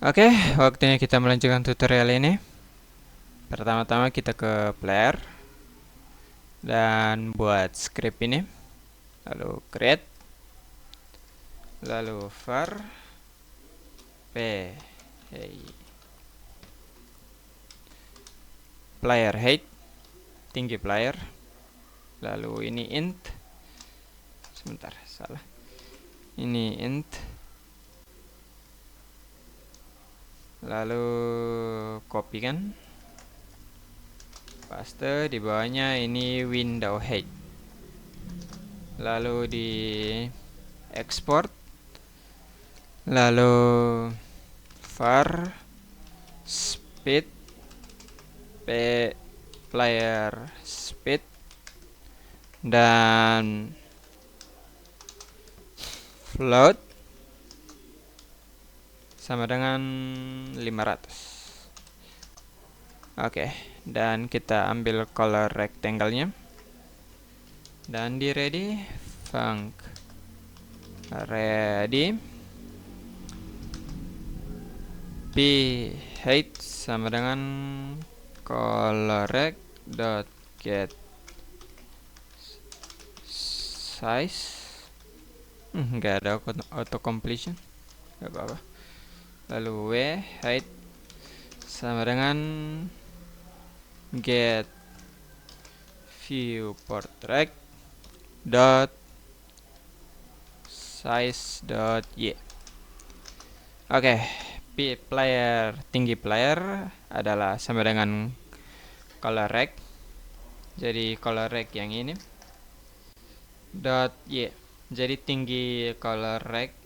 Oke, waktunya kita melanjutkan tutorial ini. Pertama-tama kita ke player dan buat script ini. Lalu create, lalu var p player height, tinggi player. Lalu ini int. Sebentar, salah. Ini int. Lalu copy kan, paste di bawahnya ini window height. Lalu di export, lalu var speed player speed dan float sama dengan 500. Oke, dan kita ambil color rectangle-nya dan di ready func ready p height sama dengan color rect dot get size. Nggak ada auto completion, nggak apa-apa. Lalu w height sama dengan get viewport rect dot size dot y. Oke, tinggi player adalah sama dengan color rect. Jadi color rect yang ini dot y. Jadi tinggi color rect,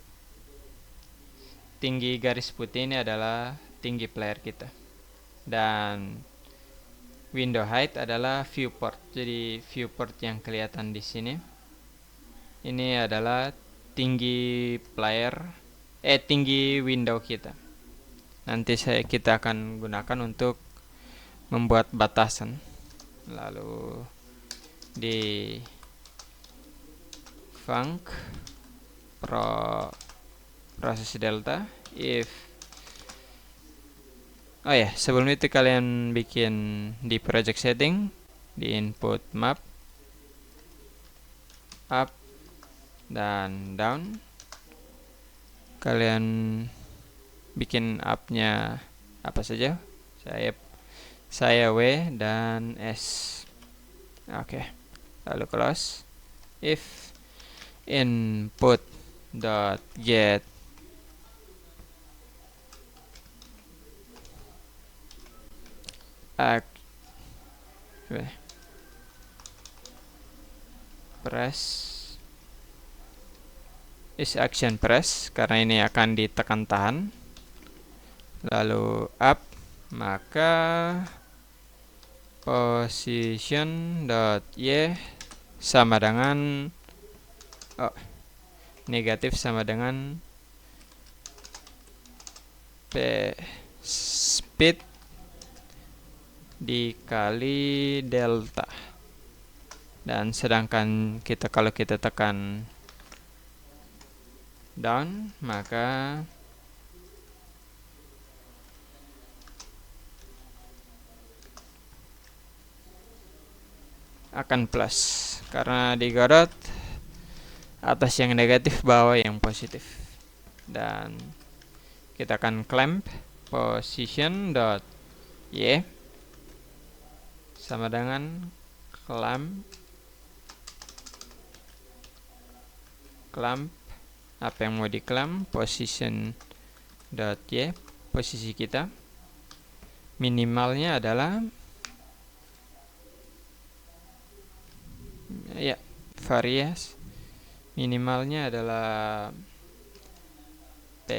tinggi garis putih ini adalah tinggi player kita. Dan window height adalah viewport. Jadi viewport yang kelihatan di sini ini adalah tinggi player, tinggi window kita. Nanti kita akan gunakan untuk membuat batasan. Lalu di func proses delta if sebelum itu kalian bikin di project setting, di input map up dan down. Kalian bikin up-nya apa saja. Saya W dan S. Oke. Lalu close. If input dot get press is action press, karena ini akan ditekan tahan. Lalu up, maka position dot y sama dengan negatif sama dengan p speed dikali delta. Dan sedangkan kalau kita tekan down, maka akan plus, karena digodot atas yang negatif, bawah yang positif. Dan kita akan clamp position dot y sama dengan clamp apa yang mau di clamp, position dot y, posisi kita. Minimalnya adalah varias minimalnya adalah p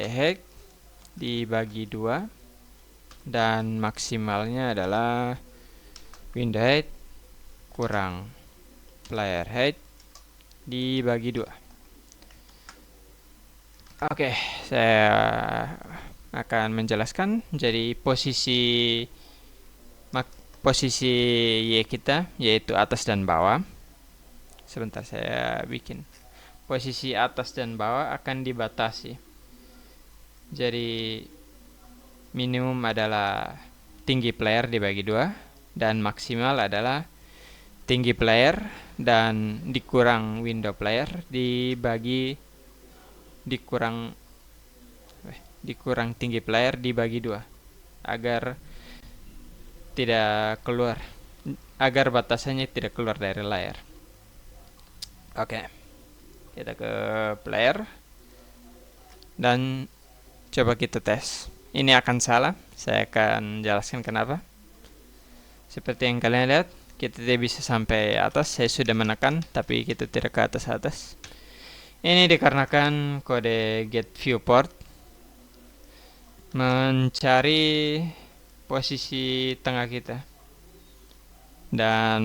dibagi 2 dan maksimalnya adalah window height kurang player height dibagi 2. Oke, saya akan menjelaskan. Jadi posisi Y kita yaitu atas dan bawah. Sebentar, saya bikin. Posisi atas dan bawah akan dibatasi. Jadi minimum adalah tinggi player dibagi 2, dan maksimal adalah tinggi player dan dikurang window player dikurang tinggi player dibagi 2 agar batasannya tidak keluar dari layar. Oke, kita ke player dan coba kita tes. Ini akan salah, saya akan jelaskan kenapa. Seperti yang kalian lihat, kita tidak bisa sampai atas. Saya sudah menekan, tapi kita tidak ke atas. Ini dikarenakan kode get viewport mencari posisi tengah kita. Dan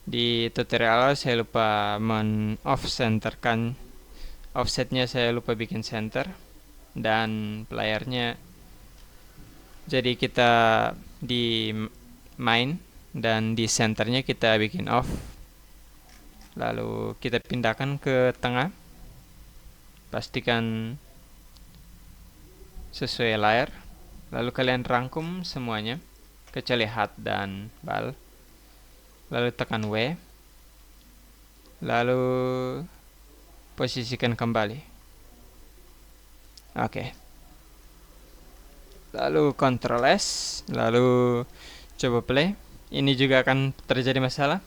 di tutorial saya lupa men-off-centerkan. Offsetnya saya lupa bikin center. Dan playernya, jadi kita di main dan di centernya kita bikin off. Lalu kita pindahkan ke tengah. Pastikan sesuai layar. Lalu kalian rangkum semuanya kecuali HUD dan bal. Lalu tekan W. Lalu posisikan kembali. Oke. Lalu Ctrl S. Lalu coba play. Ini juga akan terjadi masalah.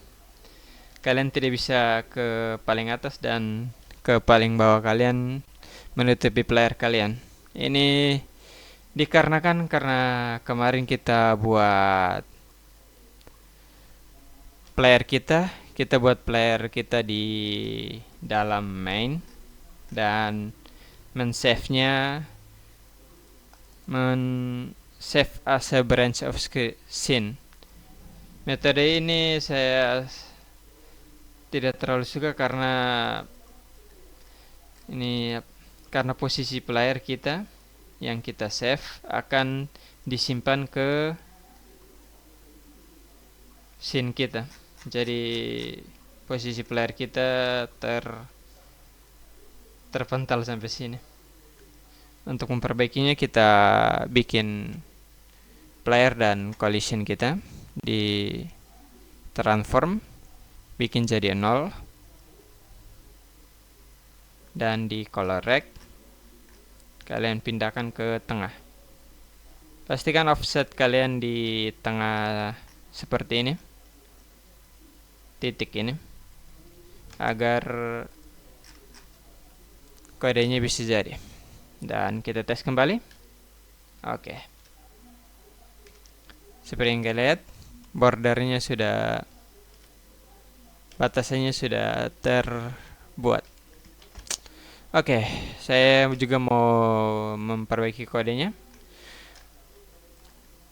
Kalian tidak bisa ke paling atas dan ke paling bawah kalian menutupi player kalian. Ini dikarenakan karena kemarin kita buat player kita di dalam main dan men-save as a branch of scene. Metode ini saya tidak terlalu suka karena posisi player kita yang kita save akan disimpan ke scene kita. Jadi posisi player kita terpental sampai sini. Untuk memperbaikinya kita bikin player dan collision kita di transform, bikin jadi 0, dan di color rect kalian pindahkan ke tengah. Pastikan offset kalian di tengah seperti ini, titik ini, agar kodenya bisa jadi. Dan kita tes kembali. Oke. Seperti yang kalian lihat, bordernya batasannya sudah terbuat. Oke, saya juga mau memperbaiki kodenya.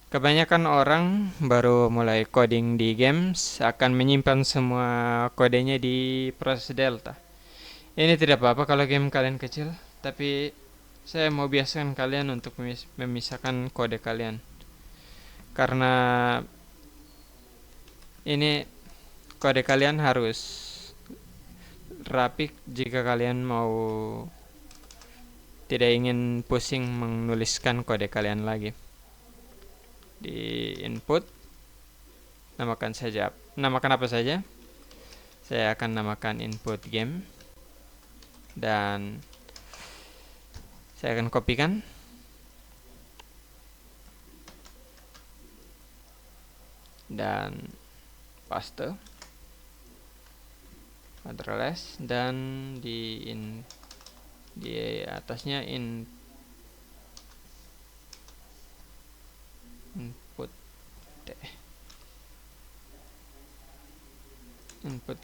Kebanyakan orang baru mulai coding di games akan menyimpan semua kodenya di proses delta. Ini tidak apa-apa kalau game kalian kecil, tapi saya mau biasakan kalian untuk memisahkan kode kalian. Karena ini kode kalian harus rapi jika kalian mau tidak ingin pusing menuliskan kode kalian lagi. Di input namakan apa saja. Saya akan namakan input game dan saya akan kopikan dan paste, Ctrl S, dan di atasnya input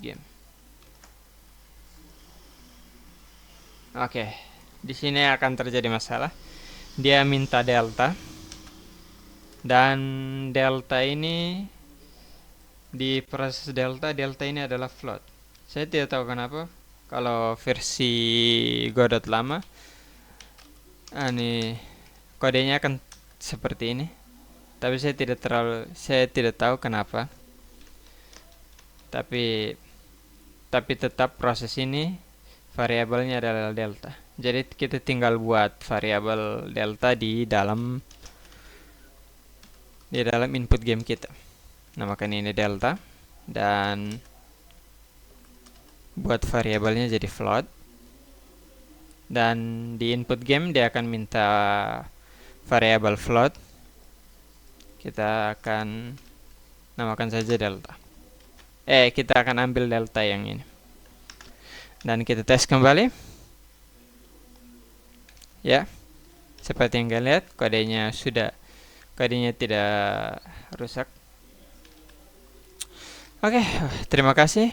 game. Oke, di sini akan terjadi masalah. Dia minta delta, dan delta ini di proses delta ini adalah float. Saya tidak tahu kenapa. Kalau versi Godot lama, ini kodenya akan seperti ini. Tapi saya tidak tahu kenapa. Tapi tetap proses ini variabelnya adalah delta. Jadi kita tinggal buat variabel delta di dalam input game kita. Namakan ini delta dan buat variabelnya jadi float. Dan di input game dia akan minta variabel float. Kita akan namakan saja delta. Kita akan ambil delta yang ini. Dan kita tes kembali. Ya. Seperti yang kalian lihat, kodenya tidak rusak. Oke, terima kasih.